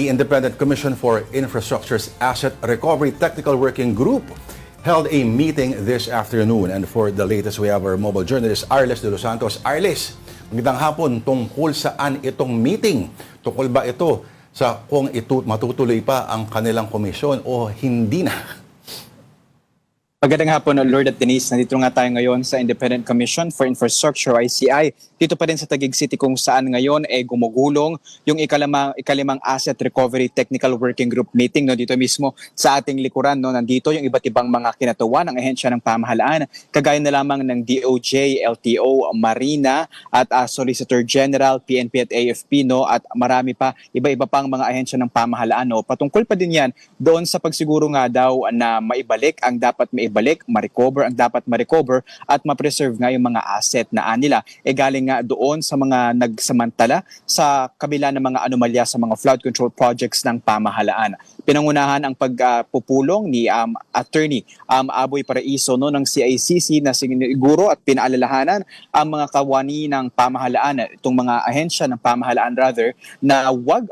The Independent Commission for Infrastructure's Asset Recovery Technical Working Group held a meeting this afternoon. And for the latest, we have our mobile journalist, Arles de los Santos. Arles, magandang hapon. Tungkol saan itong meeting? Tungkol ba ito sa kung ito matutuloy pa ang kanilang komisyon o hindi na? Magandang hapon, Lord at Denise. Nandito nga tayo ngayon sa Independent Commission for Infrastructure, ICI. Dito pa rin sa Taguig City kung saan ngayon gumugulong yung ikalimang Asset Recovery Technical Working Group meeting. No? Dito mismo sa ating likuran, no? Nandito yung iba't ibang mga kinatuwa ng ahensya ng pamahalaan. Kagaya na lamang ng DOJ, LTO, Marina at Solicitor General, PNP at AFP. No? At marami pa, iba-iba pang mga ahensya ng pamahalaan. No? Patungkol pa din yan doon sa pagsiguro nga daw na maibalik ang dapat maibalik, ma-recover ang dapat ma-recover at ma-preserve nga yung mga asset na nila. Galing nga doon sa mga nagsamantala sa kabila ng mga anomalya sa mga flood control projects ng pamahalaan. Pinangunahan ang pagpupulong ni Attorney Aboy Paraiso no, ng CICC na siguro at pinaalalahanan ang mga kawani ng pamahalaan, itong mga ahensya ng pamahalaan na wag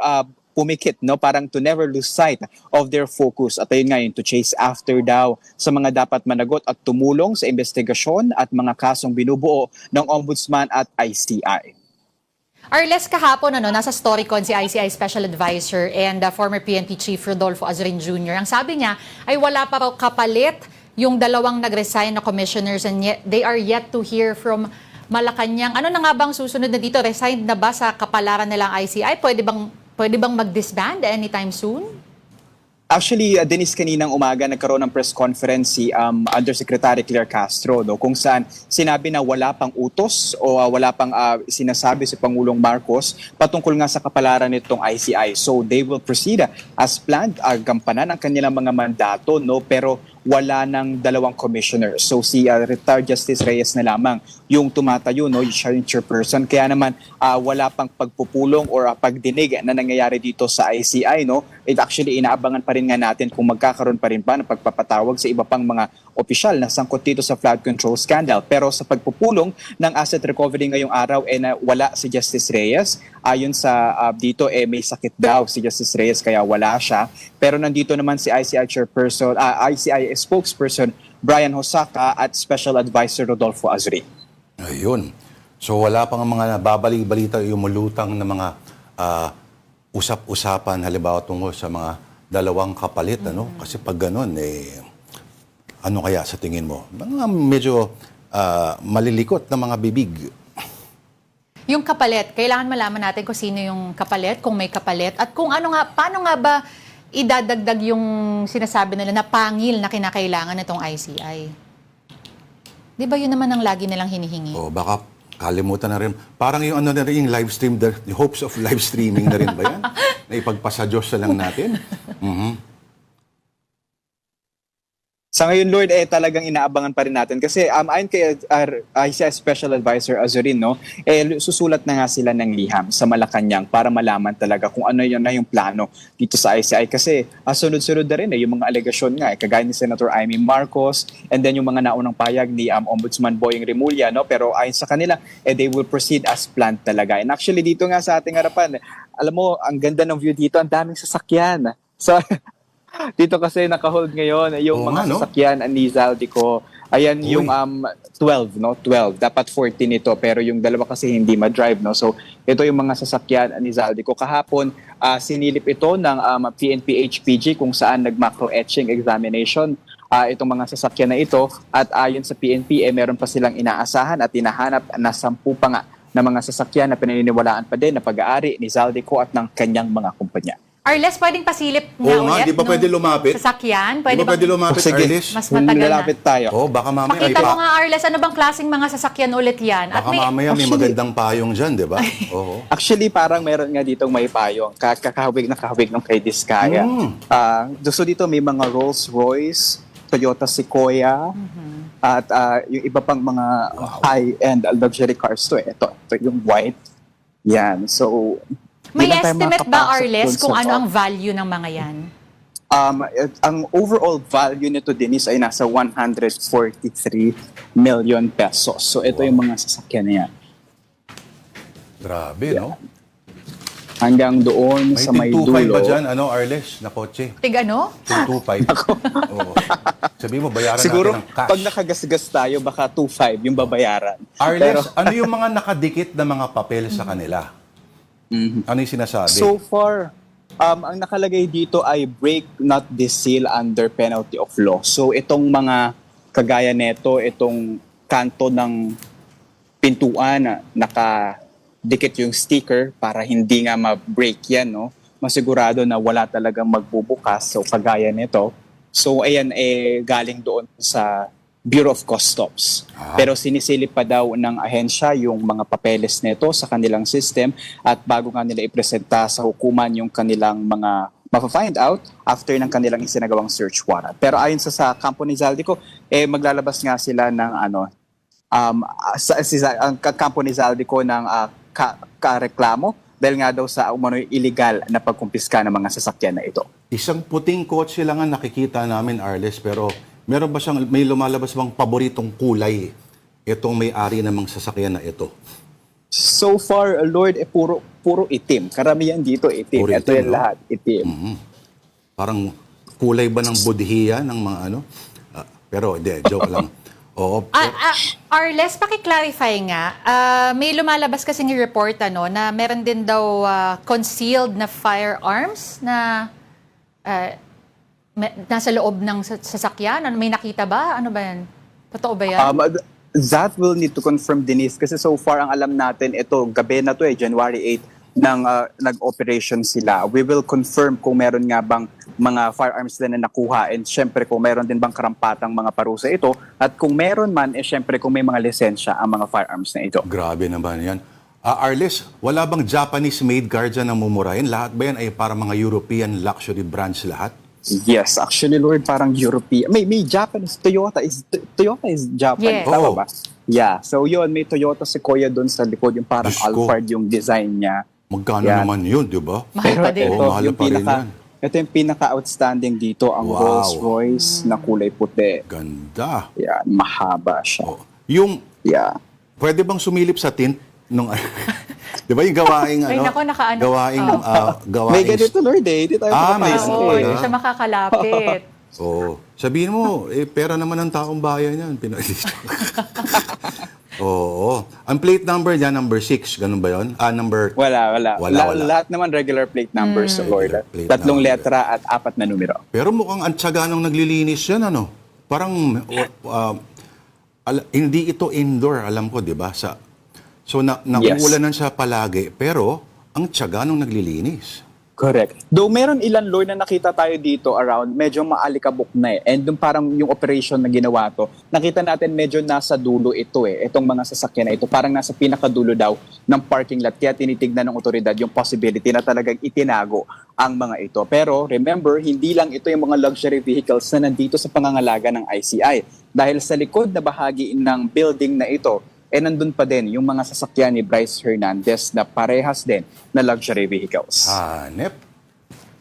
pumikit, no? Parang to never lose sight of their focus. At ayun nga yun, to chase after daw sa mga dapat managot at tumulong sa investigasyon at mga kasong binubuo ng Ombudsman at ICI. Arles, kahapon nasa Storycon si ICI Special Advisor and former PNP Chief Rodolfo Azurin Jr. Ang sabi niya ay wala pa raw kapalit yung dalawang nag-resign na commissioners and yet, they are yet to hear from Malacanang. Ano na nga bang susunod na dito? Resigned na ba sa kapalaran nilang ICI? Pwede bang mag-disband anytime soon? Actually, Denise, kaninang umaga nagkaroon ng press conference si Undersecretary Claire Castro, no, kung saan sinabi na wala pang utos o wala pang sinasabi si Pangulong Marcos patungkol nga sa kapalaran nitong ICI. So they will proceed as planned, gampanan ang kanilang mga mandato, no, pero wala ng dalawang commissioner. So si retired Justice Reyes na lamang yung tumatayo, no, yung chairperson. Kaya naman wala pang pagpupulong or pagdinig na nangyayari dito sa ICI, no. It actually inaabangan pa rin nga natin kung magkakaroon pa rin ba ng pagpapatawag sa iba pang mga opisyal na sangkot dito sa flood control scandal. Pero sa pagpupulong ng asset recovery ngayong araw na wala si Justice Reyes. Ayon sa dito may sakit daw si Justice Reyes kaya wala siya. Pero nandito naman si ICI chairperson, ICI spokesperson Brian Hosaka at Special Advisor Rodolfo Azurin. Ayun. So wala pang mga nababalik-balita yung mulutang na mga usap-usapan halimbawa tungkol sa mga dalawang kapalit, ano? Kasi pag ganun, ano kaya sa tingin mo? Mga medyo malilikot na mga bibig. Yung kapalit, kailangan malaman natin kung sino yung kapalit, kung may kapalit, at kung paano nga ba idadagdag yung sinasabi nila na pangil na kinakailangan nitong ICI. Di ba yun naman ang lagi nilang hinihingi? O baka kalimutan na rin. Parang yung ano na rin, yung live stream, the hopes of live streaming na rin ba yan? Na ipagpasa Diyos na lang natin? Sa ngayon, Lord, talagang inaabangan pa rin natin kasi ayon kay ICI Special Advisor Azurin, no, susulat na nga sila ng liham sa Malacanang para malaman talaga kung ano yun na yung plano dito sa ICI. Kasi sunod-sunod na rin yung mga alegasyon nga, kagaya ni Senator Amy Marcos and then yung mga naunang payag ni Ombudsman Boying Remulla, no, pero ayon sa kanila, they will proceed as planned talaga. And actually, dito nga sa ating harapan, alam mo, ang ganda ng view dito, ang daming sasakyan. So, dito kasi naka-hold ngayon yung mga sasakyan ni Zaldico. Ayan yung 12, no? 12. Dapat 14 ito pero yung dalawa kasi hindi ma-drive, no? So ito yung mga sasakyan ni Zaldico. Kahapon sinilip ito ng PNP HPG kung saan nag-macro etching examination itong mga sasakyan na ito at ayon sa PNP meron pa silang inaasahan at hinahanap na 10 pa nga na mga sasakyan na pinaniniwalaan pa din na pag-aari ni Zaldico at ng kanyang mga kumpanya. Arles, pwedeng pasilip nga ulit. Di ba pwede lumapit? Sasakyan? Di ba pwede lumapit, Arles? Mas matagal na. Tayo. Baka mamaya Pakita mo nga, Arles, ano bang klaseng mga sasakyan ulit yan? Baka mamaya may magandang payong dyan, di ba? Actually, parang meron nga ditong may payong. Kakahawig ng kay Diskaya. So dito may mga Rolls Royce, Toyota Sequoia, at yung iba pang mga high-end luxury cars to. Ito yung white. Yan. So, may estimate ba, Arles, kung ano ang value ng mga yan? Ang overall value nito, Denise, ay nasa 143 million pesos. So ito yung mga sasakyan na yan. Grabe, no? hanggang doon May sa may 225 ba dulo. dyan, Arles, na kotse? Tig ano? 225. Oo. Sabi mo, bayaran Siguro, natin ng cash. pag nakagasgas tayo, baka 2.5 yung babayaran. Arles, ano yung mga nakadikit na mga papel sa kanila? Ano yung sinasabi? So far, ang nakalagay dito ay break not this seal under penalty of law. So itong mga kagaya neto, itong kanto ng pintuan na nakadikit yung sticker para hindi nga ma-break yan, no? Masigurado na wala talagang magbubukas. So kagaya nito. So ayan galing doon sa Bureau of Customs. Pero sinisilip pa daw ng ahensya yung mga papeles nito sa kanilang system at bago nga nila ipresenta sa hukuman yung kanilang mga mafa-find out after ng kanilang isinagawang search warrant. Pero ayon sa Campo ni Zaldico, maglalabas nga sila ng ang Campo ni Zaldico ng kareklamo dahil nga daw sa umano'y illegal na pagkumpiska ng mga sasakyan na ito. Isang puting kotse lang ang nakikita namin, Arles, pero meron ba siyang, may lumalabas bang paboritong kulay itong may-ari namang sasakyan na ito? So far, Lord, puro itim. Karamihan dito itim. Puro Ito itim, yan no? lahat, itim. Parang kulay ba ng budhiya ng mga ano? Pero hindi, joke lang. Oo. Arles, paki-clarify nga. May lumalabas kasi ng report na meron din daw concealed na firearms na nasa loob ng sasakyan. May nakita ba? Ano ba yan? Totoo ba yan? That will need to confirm, Denise, kasi so far ang alam natin, ito, gabi na to January 8, nag-operation sila. We will confirm kung meron nga bang mga firearms din na nakuha and syempre kung meron din bang karampatang mga parusa ito at kung meron man, syempre kung may mga lisensya ang mga firearms na ito. Grabe naman yan. Arles, wala bang Japanese-made car dyan na mumurahin? Lahat ba yan ay para mga European luxury brands lahat? Yes, actually, Lord, parang European. May Japanese. Toyota is Japanese. Yes. Tama Oh. ba? Yeah. So yun, may Toyota Sequoia doon sa likod. Yung parang Diyos ko. Alphard yung design niya. Magkano Yan. naman yun, di ba? Mahal pa din. Oo, mahal pa rin yan. ito yung pinaka-outstanding dito, ang Wow. Rolls Royce na kulay puti. Ganda. Yan, mahaba siya. Oh. Yung, Yeah. pwede bang sumilip sa tint nung di ba yung gawaing Ay, naku, nakaano. gawaing gawaing May ganito, Lord, eh. Hindi tayo may makapasok, Oo, ganun eh. hindi pala. siya makakalapit. Oh, sabihin mo, pera naman ng taong bayan yan. Oo. Ang plate number niya, number 6. Ganun ba yun? Number... Wala. Wala. Lahat naman regular plate numbers, Lord. Regular plate 3 number. letra at 4 na numero. Pero mukhang ang tiyaga nung naglilinis yan, ano? Parang... hindi ito indoor, alam ko, di ba? So, nauulanan siya palagi. Pero, ang tiyaga nung naglilinis. Correct. Though meron ilan, Lord, na nakita tayo dito around, medyo maalikabok na eh. And yung parang yung operation na ginawa to, nakita natin medyo nasa dulo ito eh. Itong mga sasakyan na ito, parang nasa pinakadulo daw ng parking lot. Kaya tinitignan ng otoridad yung possibility na talagang itinago ang mga ito. Pero remember, hindi lang ito yung mga luxury vehicles na nandito sa pangangalaga ng ICI. Dahil sa likod na bahagi ng building na ito, nandun pa din yung mga sasakyan ni Bryce Hernandez na parehas din na luxury vehicles. Hanep.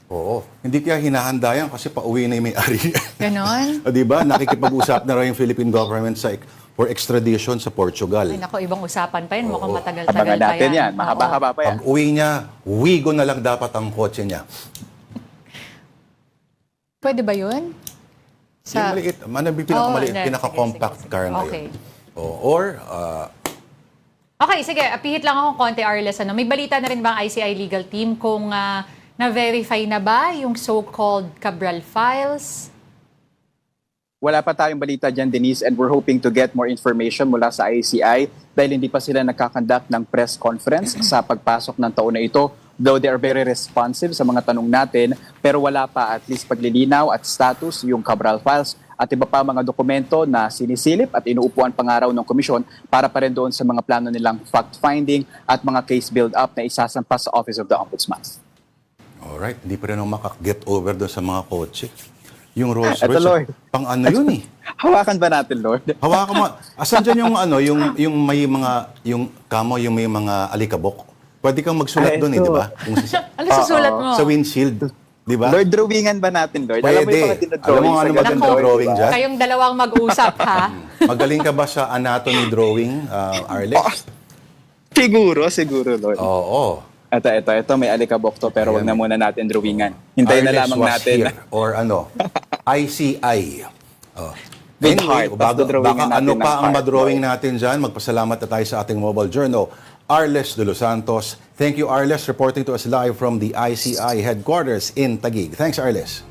Oo. Hindi kaya hinahanda yan kasi pauwi na yung may-ari. Ganon. O, di ba? Nakikipag-usap na raw yung Philippine government for extradition sa Portugal. Ay, naku, ibang usapan pa yun. Mukhang matagal-tagal Abangan pa natin yan. Oo. Mahaba-haba pa yan. Pag uwi niya, wigo na lang dapat ang kotse niya. Pwede ba yun? Yung maliit, pinakamaliit, sige, pinaka-compact sige. car na Okay. yun. Or, Okay, sige. Pihit lang akong konti, Arles. May balita na rin ba ang ICI legal team kung na-verify na ba yung so-called Cabral files? Wala pa tayong balita dyan, Denise, and we're hoping to get more information mula sa ICI dahil hindi pa sila nagkakandak ng press conference sa pagpasok ng taon na ito. Though they are very responsive sa mga tanong natin, pero wala pa at least paglilinaw at status yung Cabral files at iba pa mga dokumento na sinisilip at inuupuan pangaraw ng komisyon para pa rin doon sa mga plano nilang fact-finding at mga case build-up na isasampa sa Office of the Ombudsman. alright, hindi pa rin ako makaget over doon sa mga kotse. Yung Rolls Eto, Royce, Lord. pang ano yun eh. Hawakan ba natin, Lord? Hawakan mo. Asan dyan yung may mga, yung may mga alikabok? Pwede kang magsulat doon ito. di ba? Kung Ano susulat mo? sa windshield, di ba? Lord, drawingan ba natin, Lord? Alam mo yung mga Pwede. dinodrawing Alam mo sa ano ba ganun, yung Lord, drawing diba? dyan? Kayong dalawang mag-usap, ha? Magaling ka ba sa anatomy drawing, Arles? Siguro, Lord. Oo. Ito, may alikabok to, pero wag na muna natin drawingan. Hintayin na Arles lamang was natin. here, or ano, ICI. Oh. With heart, tapos dodrawingan baka natin ano ng pa ang heart, madrawing boy. natin dyan. Magpasalamat na tayo sa ating mobile journal. Arles de Los Santos. Thank you, Arles, reporting to us live from the ICI headquarters in Taguig. Thanks, Arles.